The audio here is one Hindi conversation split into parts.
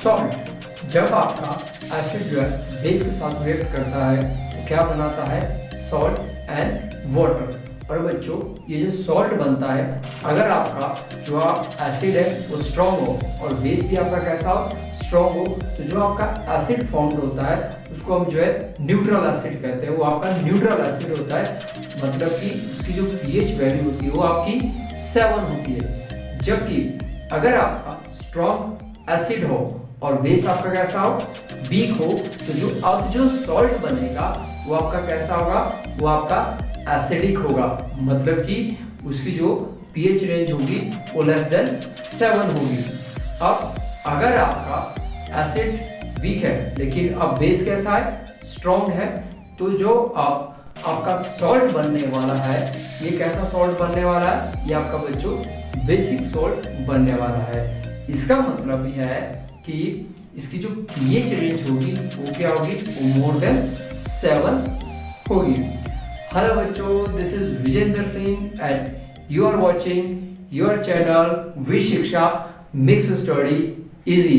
सॉल्ट जब आपका एसिड जो है बेस के साथ रिएक्ट करता है तो क्या बनाता है, सॉल्ट एंड वाटर। और बच्चों ये जो सॉल्ट बनता है, अगर आपका जो एसिड है वो स्ट्रॉन्ग हो और बेस भी आपका कैसा हो, स्ट्रॉन्ग हो, तो जो आपका एसिड फॉर्म्ड होता है उसको हम जो है न्यूट्रल एसिड कहते हैं। वो आपका न्यूट्रल एसिड होता है, मतलब कि उसकी जो पीएच वैल्यू होती है वो आपकी 7 होती है। जबकि अगर आपका स्ट्रॉन्ग एसिड हो और बेस आपका कैसा हो, वीक हो, तो जो सॉल्ट बनेगा वो आपका कैसा होगा, वो आपका एसिडिक होगा, मतलब कि उसकी जो पीएच रेंज होगी वो लेस देन 7 होगी। अब अगर आपका एसिड वीक है लेकिन अब बेस कैसा है, स्ट्रॉन्ग है, तो जो आपका सॉल्ट बनने वाला है ये कैसा सॉल्ट बनने वाला है, ये आपका बच्चों बेसिक सॉल्ट बनने वाला है। इसका मतलब यह है कि इसकी जो पीएच रेंज होगी वो क्या होगी, वो मोर देन 7 होगी। हेलो बच्चों, this is Vijendra Singh and you are watching your channel V Shiksha mix study easy.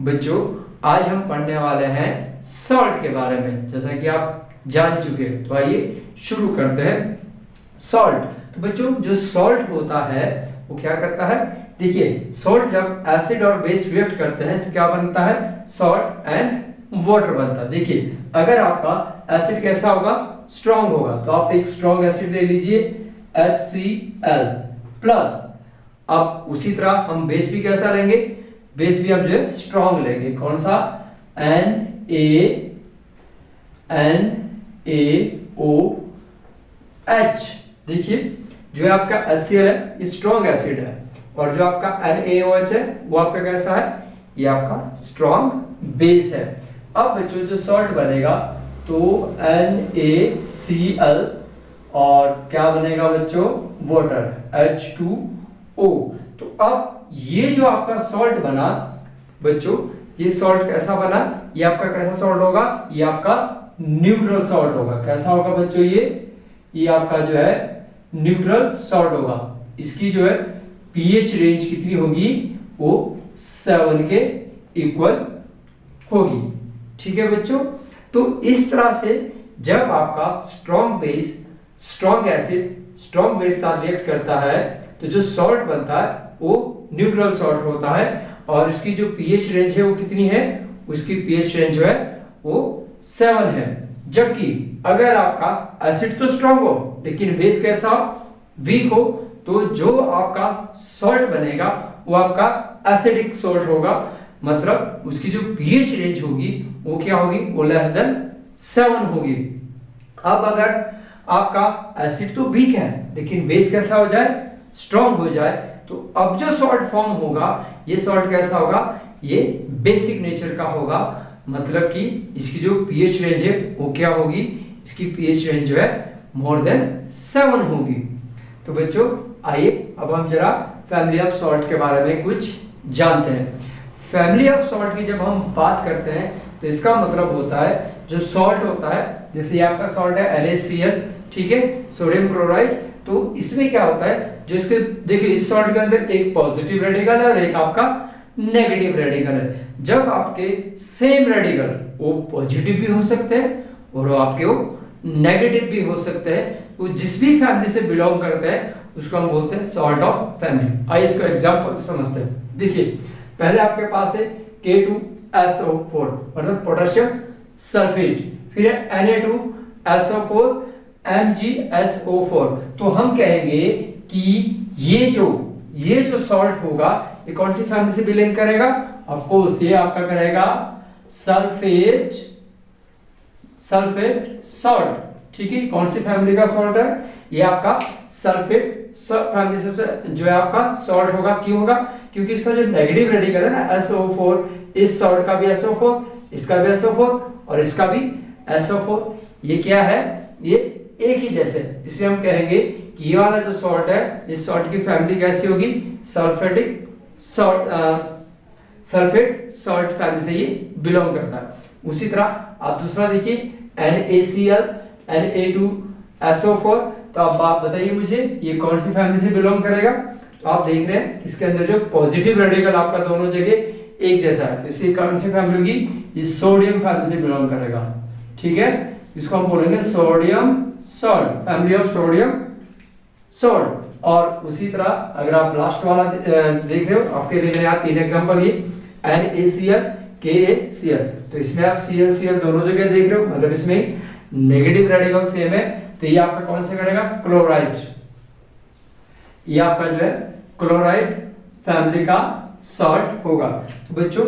बच्चों आज हम पढ़ने वाले हैं सॉल्ट के बारे में, जैसा कि आप जान चुके हैं। तो आइए शुरू करते हैं। सॉल्ट, तो बच्चों जो सॉल्ट होता है वो क्या करता है, देखिए सॉल्ट जब एसिड और बेस रिएक्ट करते हैं तो क्या बनता है, सॉल्ट एंड वाटर बनता है। देखिए अगर आपका एसिड कैसा होगा, स्ट्रॉन्ग होगा, तो आप एक स्ट्रॉन्ग एसिड ले लीजिए HCl प्लस। अब उसी तरह हम बेस भी कैसा लेंगे, बेस भी हम जो है स्ट्रॉन्ग लेंगे, कौन सा, NaOH। देखिए जो है आपका HCl है ये स्ट्रॉन्ग एसिड है और जो आपका NaOH है वो आपका कैसा है, ये आपका स्ट्रॉन्ग बेस है। अब बच्चों जो सॉल्ट बनेगा तो NaCl और क्या बनेगा बच्चों, वाटर H2O। तो अब ये जो आपका सॉल्ट बना बच्चों, ये सॉल्ट कैसा बना, ये आपका कैसा सॉल्ट होगा, ये आपका न्यूट्रल सॉल्ट होगा। कैसा होगा बच्चों, ये आपका जो है न्यूट्रल सॉल्ट होगा। इसकी जो है पीएच रेंज कितनी होगी, वो 7 के इक्वल होगी। ठीक है बच्चों, तो इस तरह से जब आपका strong base, strong acid strong base साथ रिएक्ट करता है तो जो सॉल्ट बनता है वो न्यूट्रल सॉल्ट होता है और इसकी जो पीएच रेंज है वो कितनी है, उसकी पीएच रेंज जो है वो 7 है। जबकि अगर आपका एसिड तो स्ट्रॉन्ग हो लेकिन बेस कैसा हो, वीक हो, तो जो आपका सॉल्ट बनेगा वो आपका एसिडिक सॉल्ट होगा, मतलब उसकी जो पीएच रेंज होगी वो क्या होगी, वो लेस देन 7 होगी। अब अगर आपका एसिड तो वीक है लेकिन बेस कैसा हो जाए, स्ट्रॉन्ग हो जाए, तो अब जो सॉल्ट फॉर्म होगा ये सॉल्ट कैसा होगा, ये बेसिक नेचर का होगा, मतलब कि इसकी जो पीएच रेंज है वो क्या होगी, इसकी पीएच रेंज जो है मोर देन 7 होगी। तो बच्चों आइए अब हम जरा फैमिली ऑफ सॉल्ट के बारे में कुछ जानते हैं। फैमिली ऑफ सॉल्ट की जब हम बात करते हैं तो इसका मतलब होता है जो सॉल्ट होता है, जैसे ये आपका सॉल्ट है NaCl, ठीक है, सोडियम क्लोराइड, तो इसमें क्या होता है, जो इसके देखिए इस सॉल्ट के अंदर एक पॉजिटिव रेडिकल है और एक आपका नेगेटिव रेडिकल है। जब आपके सेम रेडिकल वो पॉजिटिव भी हो सकते हैं और वो आपके वो नेगेटिव भी हो सकते हैं, वो जिस भी फैमिली से बिलोंग करते हैं उसको हम बोलते हैं सॉल्ट ऑफ फैमिली। आइए इसको एग्जांपल से समझते हैं। देखिए पहले आपके पास है K2SO4 मतलब पोटेशियम सल्फेट, फिर है Na2SO4 MgSO4। तो हम कहेंगे कि ये जो सॉल्ट होगा ये कौन सी फैमिली से बिलोंग करेगा, ऑफकोर्स ये आपका करेगा सल्फेट सॉल्ट। ठीक है, कौन सी फैमिली का सॉल्ट है, ये आपका सल्फेट फैमिली से जो है आपका सॉल्ट होगा। क्यों होगा, क्योंकि इसका जो नेगेटिव रेडिकल है ना SO4, इस सॉल्ट का भी SO4, इसका भी SO4 और इसका भी SO4, ये क्या है, ये एक ही जैसे, इसलिए हम कहेंगे कि ये वाला जो सॉल्ट है इस सॉल्ट की फैमिली कैसी होगी, सल्फेट सॉल्ट फैमिली से ये बिलोंग करता है। उसी तरह आप दूसरा देखिए NaCl Na2SO4, तो अब आप बताइए मुझे ये कौन सी फैमिली से बिलोंग करेगा। तो आप देख रहे हैं इसके अंदर जो पॉजिटिव रेडिकल आपका दोनों जगह एक जैसा है, तो इसकी कौन सी फैमिली होगी, ये सोडियम फैमिली से बिलोंग करेगा। ठीक है, इसको हम बोलेंगे sodium salt, family of sodium salt. और उसी तरह अगर आप लास्ट वाला देख रहे हो, आपके लिए यहाँ 3 एग्जांपल ये NaCl KaCl, तो इसमें आप Cl दोनों जगह देख रहे हो, मतलब इसमें नेगेटिव रेडिकल सेम है, तो ये आपका कौन सा करेगा, क्लोराइड। ये आपका जो है क्लोराइड फैमिली का सॉल्ट होगा। तो बच्चों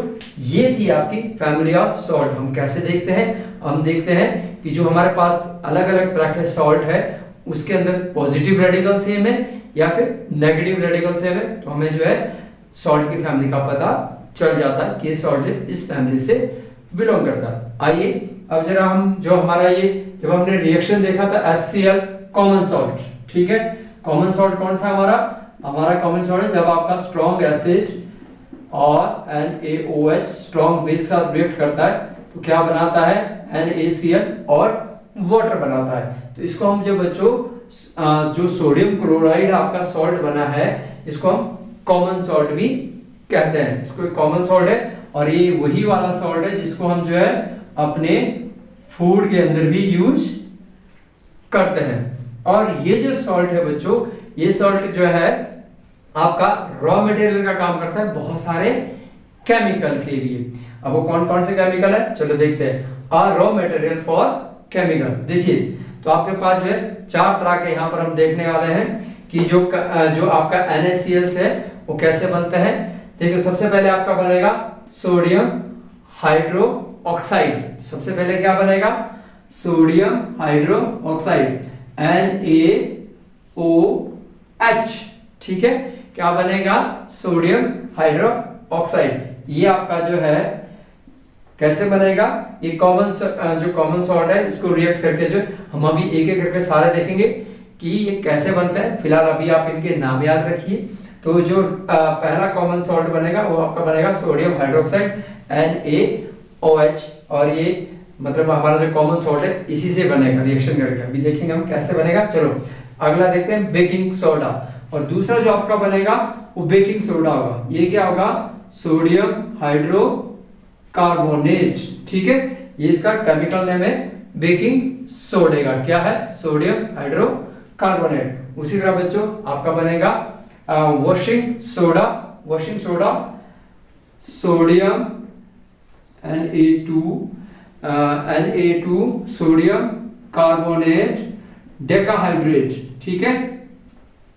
ये थी आपकी फैमिली ऑफ सॉल्ट। हम कैसे देखते हैं, हम देखते हैं कि जो हमारे पास अलग अलग तरह के सॉल्ट है उसके अंदर पॉजिटिव रेडिकल सेम है या फिर नेगेटिव रेडिकल सेम है, तो हमें जो है सॉल्ट की फैमिली का पता चल जाता है कि सॉल्ट इस फैमिली से बिलोंग करता है। आइए अब जरा हम जो हमारा ये जब हमने रिएक्शन देखा था HCl कॉमन सॉल्ट, ठीक है, कॉमन सॉल्ट कौन सा हमारा कॉमन सॉल्ट है जब आपका स्ट्रॉन्ग एसिड और NaOH स्ट्रॉन्ग बेस के साथ रिएक्ट करता है तो क्या बनाता है, NaCl और वाटर बनाता है। तो इसको हम जब बच्चों जो सोडियम क्लोराइड आपका सॉल्ट बना है इसको हम कॉमन सॉल्ट भी कहते हैं। इसको एक कॉमन सॉल्ट है और ये वही वाला सॉल्ट है जिसको हम जो है अपने फूड के अंदर भी यूज करते हैं। और ये जो सॉल्ट है बच्चों, ये सॉल्ट जो है आपका रॉ मटेरियल का काम करता है बहुत सारे केमिकल के लिए। अब वो कौन कौन से केमिकल है, चलो देखते हैं। रॉ मटेरियल फॉर केमिकल, देखिए तो आपके पास जो है 4 तरह के यहाँ पर हम देखने वाले हैं कि जो आपका NaCl है वो कैसे बनते हैं। देखिए सबसे पहले आपका बनेगा सोडियम हाइड्रो ऑक्साइड। सबसे पहले क्या बनेगा, सोडियम हाइड्रो ऑक्साइड NaOH, ठीक है, क्या बनेगा, सोडियम हाइड्रो ऑक्साइड। ये आपका जो है कैसे बनेगा, ये जो कॉमन सॉल्ट है इसको रिएक्ट करके जो हम अभी एक एक करके सारे देखेंगे कि ये कैसे बनता है। फिलहाल अभी आप इनके नाम याद रखिए। तो जो पहला कॉमन सॉल्ट बनेगा वो आपका बनेगा सोडियम हाइड्रोक्साइड NaOH, और ये मतलब हमारा जो कॉमन सॉल्ट है इसी से बनेगा रिएक्शन करके। अभी देखेंगे हम कैसे बनेगा। चलो अगला देखते हैं, बेकिंग सोडा। और दूसरा जो आपका बनेगा वो बेकिंग सोडा होगा। ये क्या होगा, सोडियम हाइड्रोकार्बोनेट, ठीक है, ये इसका केमिकल नेम है बेकिंग सोडे का, क्या है, सोडियम हाइड्रोकार्बोनेट। उसी तरह बच्चों आपका बनेगा washing soda. Washing soda sodium Na2 sodium carbonate decahydrate, ठीक है,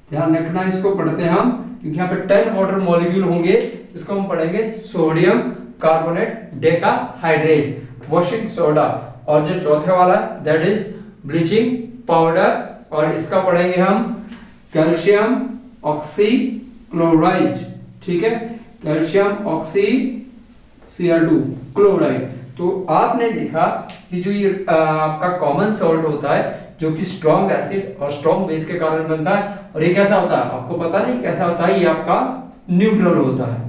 ध्यान रखना इसको पढ़ते हैं हम क्योंकि यहाँ पे 10 वाटर मॉलिक्यूल होंगे, इसको हम पढ़ेंगे sodium carbonate decahydrate, washing soda. और जो चौथे वाला दैट इज ब्लीचिंग पाउडर, और इसका पढ़ेंगे हम कैल्शियम ऑक्सीक्लोराइड, ठीक है, कैल्शियम ऑक्सी Cl2 क्लोराइड। तो आपने देखा कि जो ये आपका कॉमन सॉल्ट होता है जो कि स्ट्रॉन्ग एसिड और स्ट्रॉन्ग बेस के कारण बनता है, और ये कैसा होता है आपको पता नहीं कैसा होता है, ये आपका न्यूट्रल होता है।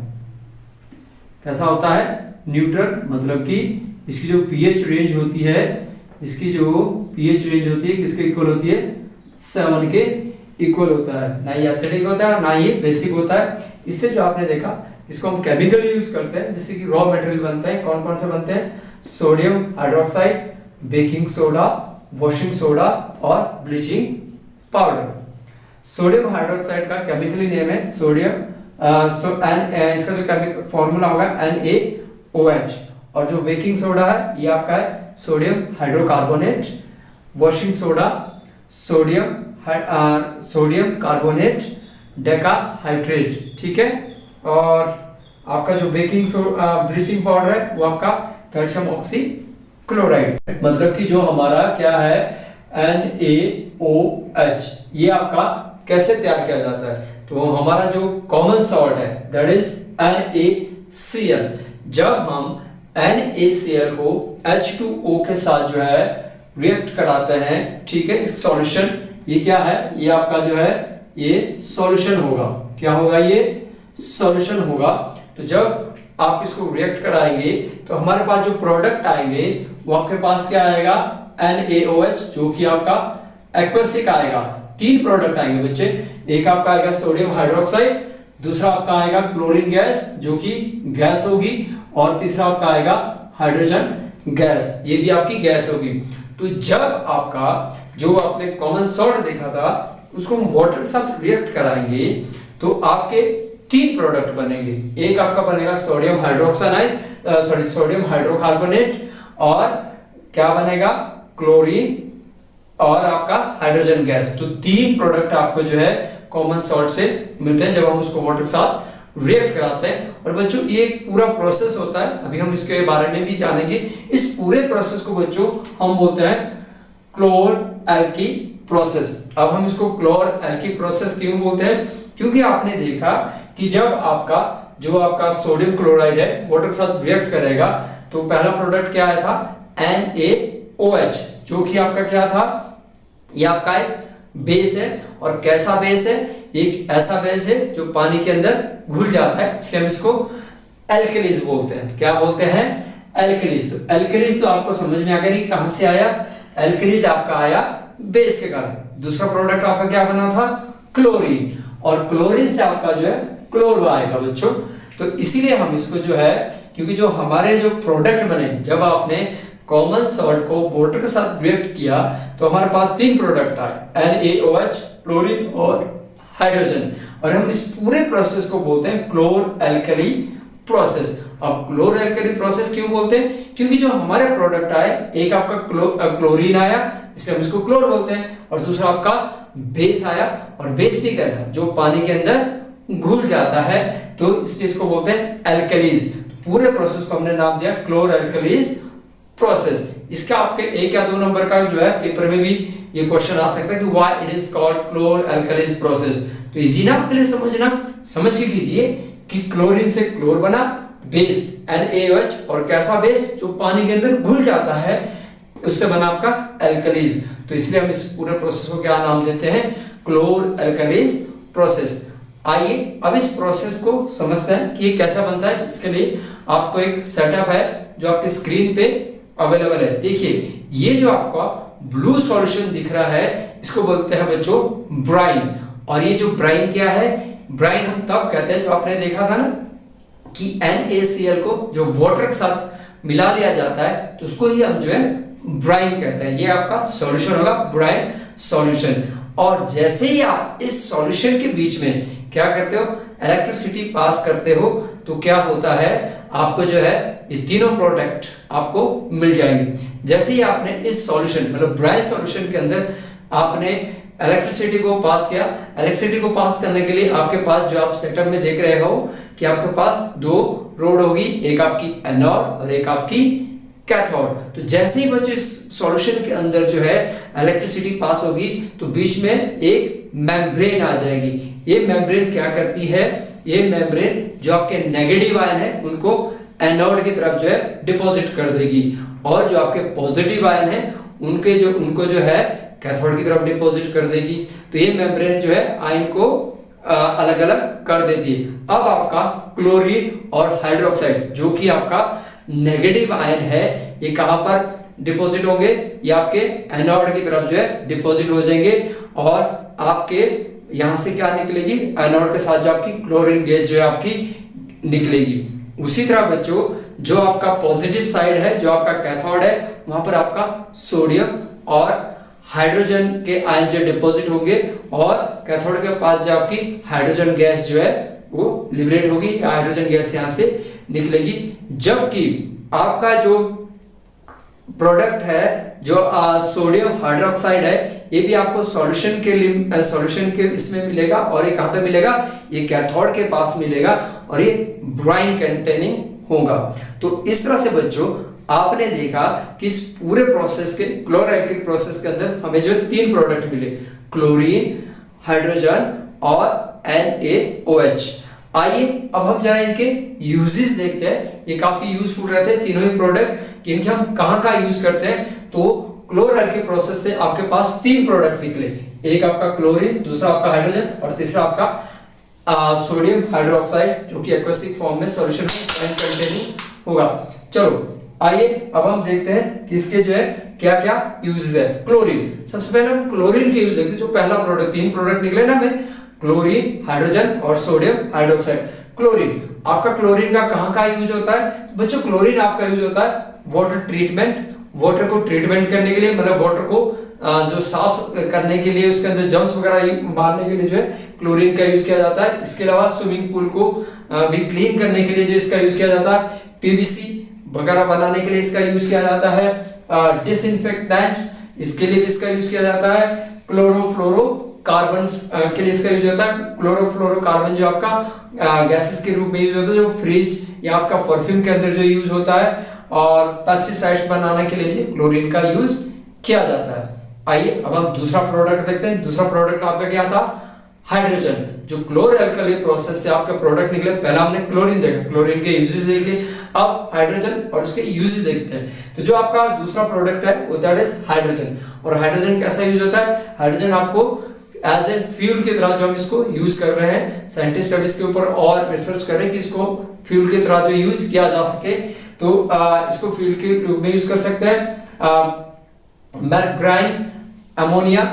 कैसा होता है, न्यूट्रल, मतलब कि इसकी जो pH रेंज होती है, इसकी जो pH रेंज होती है किसके इक्वल होती है, 7 के इक्वल होता है। ना ये एसिडिक होता है ना ये बेसिक होता है। इससे जो आपने देखा इसको हम केमिकली यूज करते हैं जिससे कि रॉ मटेरियल बनते हैं। कौन कौन से बनते हैं, sodium hydroxide, baking soda, washing soda और ब्लीचिंग पाउडर। सोडियम हाइड्रोक्साइड का केमिकली नेम है सोडियम इसका जो केमिकल फॉर्मूला होगा NaOH, और जो बेकिंग सोडा है ये आपका है sodium hydrocarbonate, washing soda sodium carbonate decahydrate, ठीक है, और आपका जो ब्लीचिंग पाउडर है वो आपका कैल्शियम ऑक्सीक्लोराइड। मतलब कि जो हमारा क्या है NaOH, ये आपका कैसे तैयार किया जाता है, तो हमारा जो कॉमन सॉल्ट है दैट इज NaCl। जब हम NaCl को H2O के साथ जो है रिएक्ट कराते हैं, ठीक है, इस सॉल्यूशन, ये क्या है, ये आपका जो है ये सॉल्यूशन होगा, क्या होगा, ये सॉल्यूशन होगा। तो जब आप इसको रिएक्ट कराएंगे तो हमारे पास जो प्रोडक्ट आएंगे वो आपके पास क्या आएगा, NaOH, जो कि आपका एक्वसिक आएगा। 3 प्रोडक्ट आएंगे बच्चे, एक आपका आएगा सोडियम हाइड्रोक्साइड, दूसरा आपका आएगा क्लोरीन गैस जो कि गैस होगी, और तीसरा आपका आएगा हाइड्रोजन गैस, ये भी आपकी गैस होगी। तो जब आपका जो आपने कॉमन सॉल्ट देखा था उसको हम वाटर के साथ रिएक्ट कराएंगे तो आपके 3 प्रोडक्ट बनेंगे। एक आपका बनेगा सोडियम हाइड्रोक्साइड, सोडियम हाइड्रोकार्बोनेट, और क्या बनेगा, क्लोरीन और आपका हाइड्रोजन गैस। तो 3 प्रोडक्ट आपको जो है कॉमन सॉल्ट से मिलते हैं जब हम उसको वाटर के साथ रिएक्ट कराते हैं। और बच्चों ये एक पूरा प्रोसेस होता है, अभी हम इसके बारे में भी जानेंगे। इस पूरे प्रोसेस को बच्चों हम बोलते हैं क्लोर एल्की प्रोसेस। अब हम इसको क्लोर एल्की प्रोसेस क्यों बोलते हैं, क्योंकि आपने देखा कि जब आपका जो आपका सोडियम क्लोराइड है वाटर के साथ रिएक्ट करेगा तो पहला प्रोडक्ट क्या आया था, NaOH, जो कि आपका क्या था, ये आपका एक बेस है। और कैसा बेस है, एक ऐसा बेस है जो पानी के अंदर घुल जाता है, इसलिए हम इसको एल्कलीज बोलते हैं। क्या बोलते हैं, एल्कलीज। तो एल्कलीज तो आपको समझ में आ गया कि कहां से आया, एल्कलीज आपका आया बेस के कारण। दूसरा प्रोडक्ट आपका क्या बना था, क्लोरीन, और क्लोरीन से आपका जो है क्लोरो आएगा बच्चों। तो इसीलिए हम इसको जो है, क्योंकि जो हमारे जो प्रोडक्ट बने जब आपने कॉमन सॉल्ट को वाटर के साथ रिएक्ट किया तो हमारे पास 3 प्रोडक्ट आए, NaOH, क्लोरीन और हाइड्रोजन। और हम इस पूरे प्रोसेस को बोलते हैं क्लोर एल्कली प्रोसेस। अब क्लोर एल्कली प्रोसेस क्यों बोलते हैं, क्योंकि जो हमारे प्रोडक्ट आए, एक आपका क्लोरीन आया इसलिए हम इसको क्लोर बोलते हैं, और दूसरा आपका बेस आया, और बेस भी कैसा, जो पानी के अंदर घुल जाता है, तो इसलिए इसको बोलते हैं एल्कलीज। पूरे प्रोसेस को हमने नाम दिया क्लोर एल्कलीज प्रोसेस। इसका आपके 1 या 2 नंबर का जो है पेपर में भी ये क्वेश्चन आ सकता है कि why it is called chlor alkalis process. तो इजी ना आपके लिए समझना, समझ के कीजिए कि क्लोरीन से क्लोर बना, बेस NaOH, और कैसा बेस जो पानी के अंदर घुल जाता है, उससे बना आपका एल्कलीज। तो इसलिए हम इस पूरे प्रोसेस को क्या नाम देते हैं, क्लोर एल्कलीज प्रोसेस। आइए अब इस प्रोसेस को समझते हैं कि ये कैसा बनता है। इसके लिए आपको एक सेटअप है जो आपकी स्क्रीन पे अवेलेबल है। देखिए ये जो आपका ब्लू सॉल्यूशन दिख रहा है इसको बोलते हैं बच्चों ब्राइन। और ये जो ब्राइन क्या है, ब्राइन हम तब कहते हैं जो आपने देखा था ना कि NaCl को जो वाटर के साथ मिला दिया जाता है तो उसको ही हम जो है ब्राइन कहते हैं। ये आपका सॉल्यूशन होगा, ब्राइन सॉल्यूशन। और जैसे ही आप इस सॉल्यूशन के बीच में क्या करते हो, इलेक्ट्रिसिटी पास करते हो, तो क्या होता है, आपको जो है ये तीनों प्रोडक्ट आपको मिल जाएंगे। जैसे ही आपने इस सॉल्यूशन मतलब ब्राइन सॉल्यूशन के अंदर आपने इलेक्ट्रिसिटी को पास किया, इलेक्ट्रिसिटी को पास करने के लिए आपके पास जो आप सेटअप में देख रहे हो कि आपके पास 2 रोड होगी, एक आपकी एनोड और एक आपकी कैथोड। तो जैसे ही बच्चों इस सॉल्यूशन के अंदर जो है इलेक्ट्रिसिटी पास होगी तो बीच में एक मेम्ब्रेन आ जाएगी। ये मेम्ब्रेन क्या करती है, ये मेम्ब्रेन जो आपके नेगेटिव आयन है उनको एनोड की तरफ जो है डिपॉजिट कर देगी, और जो आपके पॉजिटिव आयन है उनको जो है कैथोड की तरफ डिपॉजिट कर देगी। तो ये मेम्ब्रेन जो है आयन को अलग अलग कर देती है। अब आपका क्लोरीन और हाइड्रोक्साइड जो कि आपका नेगेटिव आयन है, ये कहां पर डिपॉजिट होंगे, ये आपके एनोड की तरफ जो है डिपॉजिट हो जाएंगे, और आपके यहां से क्या निकलेगी, एनोड के साथ जो आपकी क्लोरीन गैस जो है आपकी निकलेगी। उसी तरह बच्चों जो आपका पॉजिटिव साइड है, जो आपका कैथोड है, वहां पर आपका सोडियम और हाइड्रोजन के आयन जो डिपॉजिट होंगे, और कैथोड के पास जो आपकी हाइड्रोजन गैस जो है वो लिबरेट होगी, हाइड्रोजन गैस यहां से निकलेगी। जबकि आपका जो प्रोडक्ट है जो सोडियम हाइड्रोक्साइड है, ये भी आपको सॉल्यूशन के इसमें मिलेगा, और ये कहां पे मिलेगा, ये कैथोड के पास मिलेगा, और ये ब्राइन कंटेनिंग होगा। तो इस तरह से बच्चों आपने देखा कि इस पूरे प्रोसेस के क्लोर एल्कली प्रोसेस के अंदर हमें जो 3 प्रोडक्ट मिले, क्लोरीन, हाइड्रोजन और NaOH। आइए अब हम जरा इनके यूजेस देखते हैं। ये काफी यूजफुल रहते हैं तीनों ही प्रोडक्ट, इनके हम कहां यूज करते हैं। तो क्लोर एल्कली प्रोसेस से आपके पास 3 प्रोडक्ट निकले, एक आपका क्लोरीन, दूसरा आपका हाइड्रोजन, और तीसरा आपका सोडियम हाइड्रोक्साइड जो कि एक्वस फॉर्म में सॉल्यूशन में कंटेनिंग होगा। चलो आइए अब हम देखते हैं कि इसके जो है क्या क्या यूजेस है। क्लोरीन, सबसे पहले हम क्लोरीन के यूज देखते हैं। जो पहला प्रोडक्ट, 3 प्रोडक्ट निकले ना हमें, क्लोरीन, हाइड्रोजन और सोडियम हाइड्रोक्साइड। क्लोरीन, आपका क्लोरीन का कहाँ का यूज होता है बच्चों? क्लोरीन आपका यूज होता है वाटर ट्रीटमेंट, वाटर को ट्रीटमेंट करने के लिए, मतलब वाटर को जो साफ करने के लिए, उसके अंदर जर्म्स वगैरह मारने के लिए जो है क्लोरीन का यूज किया जाता है। इसके अलावा स्विमिंग पूल को भी क्लीन करने के लिए जो इसका यूज किया जाता है, पीवीसी वगैरह बनाने के लिए इसका यूज किया जाता है, डिसइंफेक्टेंट्स इसके लिए भी इसका यूज किया जाता है, क्लोरोफ्लोरो कार्बन के लिए इसका यूज होता है। क्लोरोफ्लोरोकार्बन जो आपका गैसेस के रूप में यूज होता है, जो फ्रिज या आपका परफ्यूम के अंदर जो यूज होता है, और पेस्टिसाइड्स बनाने के लिए भी क्लोरीन का यूज किया जाता है। आइए अब हम दूसरा प्रोडक्ट देखते हैं। दूसरा प्रोडक्ट आपका क्या था? हाइड्रोजन। जो क्लोर अल्कली प्रोसेस से आपका प्रोडक्ट निकले, पहला हमने क्लोरीन देखा, क्लोरीन के यूजेस देख लिए, अब हाइड्रोजन और उसके यूजेस देखते हैं। तो जो आपका दूसरा प्रोडक्ट है वो दैट इज हाइड्रोजन। और हाइड्रोजन कैसा यूज होता है? हाइड्रोजन आपको एज ए फ्यूल की तरह जो हम इसको यूज कर रहे हैं, साइंटिस्ट अब इसके ऊपर और रिसर्च कर रहे हैं कि इसको फ्यूल की तरह जो यूज किया जा सके, तो इसको फ्यूल के रूप में यूज कर सकते हैं। मैर्ग्राइन अमोनिया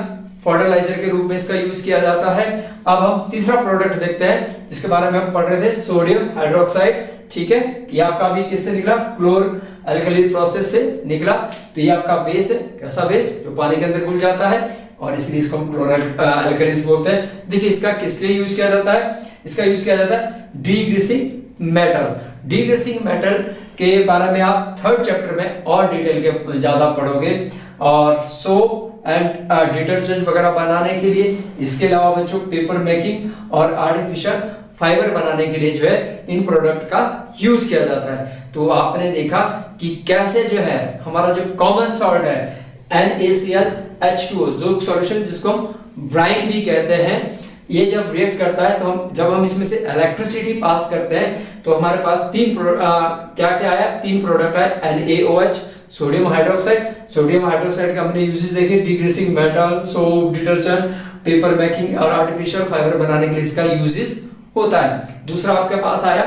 फर्टिलाइजर के रूप में इसका यूज किया जाता है। अब हम तीसरा प्रोडक्ट देखते हैं जिसके बारे में हम पढ़ रहे थे, सोडियम हाइड्रोक्साइड। ठीक है, ये आपका भी किससे निकला? क्लोर अल्कली प्रोसेस से निकला। तो ये आपका बेस है, कैसा बेस? जो पानी के अंदर घुल जाता है, और इसलिए इसको हम क्लोर अल्कलीज बोलते हैं। देखिए इसका किस लिए यूज किया जाता है? इसका यूज किया जाता है डीग्रीसिंग मेटल। डीग्रीसिंग मेटल के बारे में आप थर्ड चैप्टर में और डिटेल के ज्यादा पढ़ोगे। और सोप एंड डिटर्जेंट वगैरह बनाने के लिए, इसके अलावा बच्चों पेपर मेकिंग और आर्टिफिशियल फाइबर बनाने के लिए जो है इन प्रोडक्ट का यूज किया जाता है। तो आपने देखा कि कैसे जो है हमारा जो कॉमन सॉल्ट है NaClH2O, जो सॉल्यूशन जिसको हम ब्राइन भी कहते हैं, ये जब रिएक्ट करता है तो जब हम इसमें से इलेक्ट्रिसिटी पास करते हैं तो हमारे पास क्या क्या आया? तीन प्रोडक्ट आए, NaOH, sodium hydroxide. Sodium hydroxide का हमने यूजेस देखे, degreasing metal, soap, detergent, paper making और आर्टिफिशियल फाइबर बनाने के लिए इसका यूजेस होता है। दूसरा आपके पास आया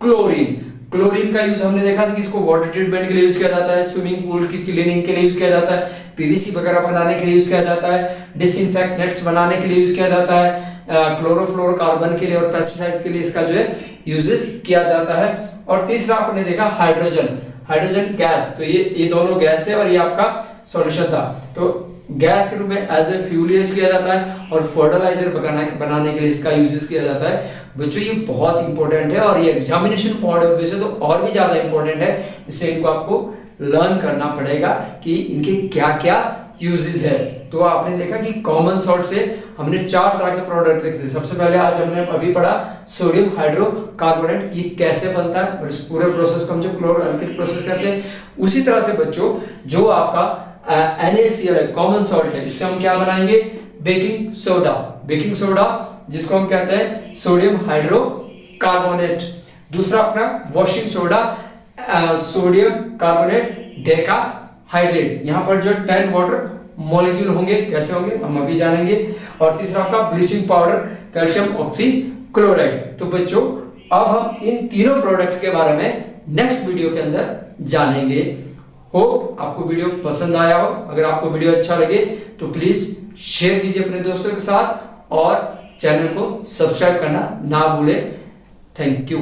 क्लोरीन। क्लोरीन का यूज हमने देखा था कि इसको वाटर ट्रीटमेंट के लिए यूज किया जाता है, स्विमिंग पूल की क्लीनिंग के लिए यूज किया जाता है, पीवीसी वगैरह बनाने के लिए यूज किया जाता है, डिसइंफेक्टेंट्स बनाने के लिए यूज किया जाता है, क्लोरोफ्लोरोकार्बन के लिए और पेस्टिसाइड्स के लिए इसका जो है यूजेस किया जाता है। और तीसरा आपने देखा हाइड्रोजन। हाइड्रोजन गैस, तो ये दोनों गैस थे और ये आपका सॉल्यूशन था। तो गैस के रूप में एज ए फ्यूल यूज किया जाता है और फर्टिलाइजर बनाने के लिए इसका यूजेस किया जाता है। बच्चों ये बहुत इंपॉर्टेंट है और ये एग्जामिनेशन पॉइंट ऑफ व्यू से तो और भी ज्यादा इंपॉर्टेंट है, इससे इनको आपको लर्न करना पड़ेगा कि इनके क्या क्या यूजेस है। तो आपने देखा कि कॉमन सॉल्ट से हमने 4 तरह के प्रोडक्ट देखे थे। सबसे पहले आज हमने अभी पढ़ा सोडियम हाइड्रोकार्बोनेट, ये कैसे बनता है और इस पूरे प्रोसेस को हम जो क्लोर अल्किल प्रोसेस कहते हैं। उसी तरह से बच्चों जो आपका NaCl है, कॉमन सॉल्ट है, इससे हम क्या बनाएंगे? Baking soda. बेकिंग सोडा जिसको हम कहते हैं सोडियम हाइड्रोकार्बोनेट। दूसरा अपना washing soda, sodium carbonate Deka hydrate. यहाँ पर जो 10 वाटर मॉलिक्यूल होंगे, कैसे होंगे हम अभी जानेंगे। और तीसरा आपका ब्लीचिंग पाउडर, कैल्शियम ऑक्सीक्लोराइड। तो बच्चों अब हम इन तीनों प्रोडक्ट के बारे में नेक्स्ट वीडियो के अंदर जानेंगे। होप आपको वीडियो पसंद आया हो। अगर आपको वीडियो अच्छा लगे तो प्लीज शेयर कीजिए अपने दोस्तों के साथ और चैनल को सब्सक्राइब करना ना भूलें। Thank you.